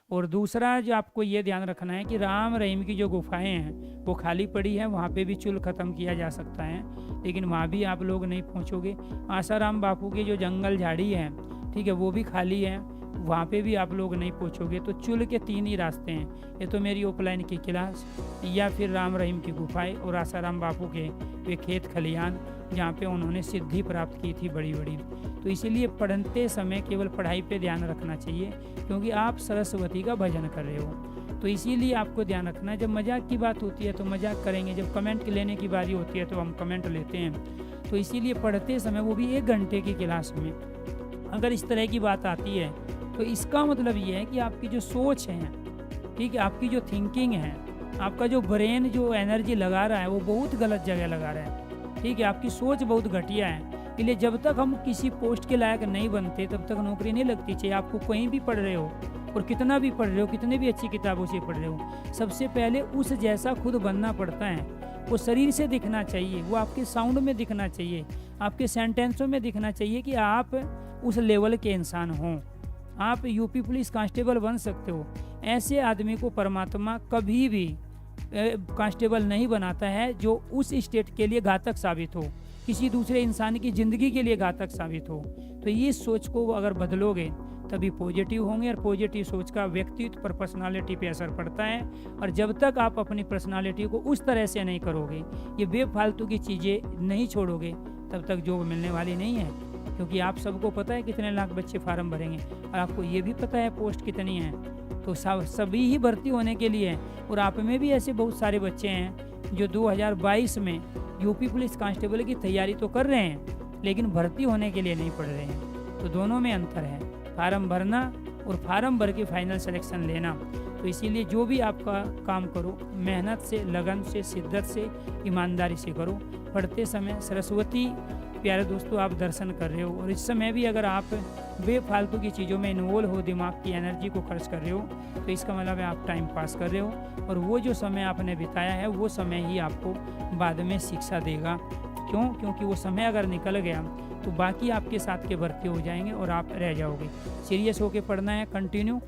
और दूसरा जो आपको ये ध्यान रखना है कि राम रहीम की जो गुफाएं हैं वो खाली पड़ी है, वहाँ पे भी चुल ख़त्म किया जा सकता है, लेकिन वहाँ भी आप लोग नहीं पहुँचोगे। आसाराम बापू की जो जंगल झाड़ी है, ठीक है, वो भी खाली है, वहाँ पे भी आप लोग नहीं पहुँचोगे। तो चुल के 3 ही रास्ते हैं, ये तो मेरी ऑफलाइन की क्लास, या फिर राम रहीम की गुफाएँ और आसाराम बापू के वे खेत खलियान जहाँ पे उन्होंने सिद्धि प्राप्त की थी बड़ी बड़ी। तो इसीलिए पढ़ते समय केवल पढ़ाई पे ध्यान रखना चाहिए, क्योंकि आप सरस्वती का भजन कर रहे हो। तो इसीलिए आपको ध्यान रखना है, जब मजाक की बात होती है तो मजाक करेंगे, जब कमेंट लेने की बारी होती है तो हम कमेंट लेते हैं। तो इसीलिए पढ़ते समय, वो भी 1 घंटे की क्लास में, अगर इस तरह की बात आती है तो इसका मतलब ये है कि आपकी जो सोच है, ठीक है, आपकी जो थिंकिंग है, आपका जो ब्रेन जो एनर्जी लगा रहा है वो बहुत गलत जगह लगा रहा है, ठीक है, आपकी सोच बहुत घटिया है। इसलिए जब तक हम किसी पोस्ट के लायक नहीं बनते तब तक नौकरी नहीं लगती, चाहे आपको कहीं भी पढ़ रहे हो और कितना भी पढ़ रहे हो, कितने भी अच्छी किताबों से पढ़ रहे हो, सबसे पहले उस जैसा खुद बनना पड़ता है। वो शरीर से दिखना चाहिए, वो आपके साउंड में दिखना चाहिए, आपके सेंटेंसों में दिखना चाहिए कि आप उस लेवल के इंसान हों। आप यूपी पुलिस कांस्टेबल बन सकते हो। ऐसे आदमी को परमात्मा कभी भी कांस्टेबल नहीं बनाता है जो उस स्टेट के लिए घातक साबित हो, किसी दूसरे इंसान की ज़िंदगी के लिए घातक साबित हो। तो ये सोच को अगर बदलोगे तभी पॉजिटिव होंगे, और पॉजिटिव सोच का व्यक्तित्व पर, पर्सनालिटी पे असर पड़ता है। और जब तक आप अपनी पर्सनालिटी को उस तरह से नहीं करोगे, ये बेफालतू की चीज़ें नहीं छोड़ोगे, तब तक जॉब मिलने वाली नहीं है। क्योंकि आप सबको पता है कितने लाख बच्चे फार्म भरेंगे, और आपको ये भी पता है पोस्ट कितनी है। तो सभी ही भर्ती होने के लिए, और आप में भी ऐसे बहुत सारे बच्चे हैं जो 2022 में यूपी पुलिस कांस्टेबल की तैयारी तो कर रहे हैं, लेकिन भर्ती होने के लिए नहीं पढ़ रहे हैं। तो दोनों में अंतर है, फार्म भरना और फार्म भर के फाइनल सिलेक्शन लेना। तो इसीलिए जो भी आपका काम करो, मेहनत से, लगन से, शिद्दत से, ईमानदारी से करो। पढ़ते समय सरस्वती प्यारे दोस्तों आप दर्शन कर रहे हो, और इस समय भी अगर आप बेफालतू की चीज़ों में इन्वॉल्व हो, दिमाग की एनर्जी को खर्च कर रहे हो, तो इसका मतलब है आप टाइम पास कर रहे हो, और वो जो समय आपने बिताया है वो समय ही आपको बाद में शिक्षा देगा। क्यों? क्योंकि वो समय अगर निकल गया तो बाकी आपके साथ के भर्ती हो जाएंगे और आप रह जाओगे। सीरियस होकर पढ़ना है, कंटिन्यू।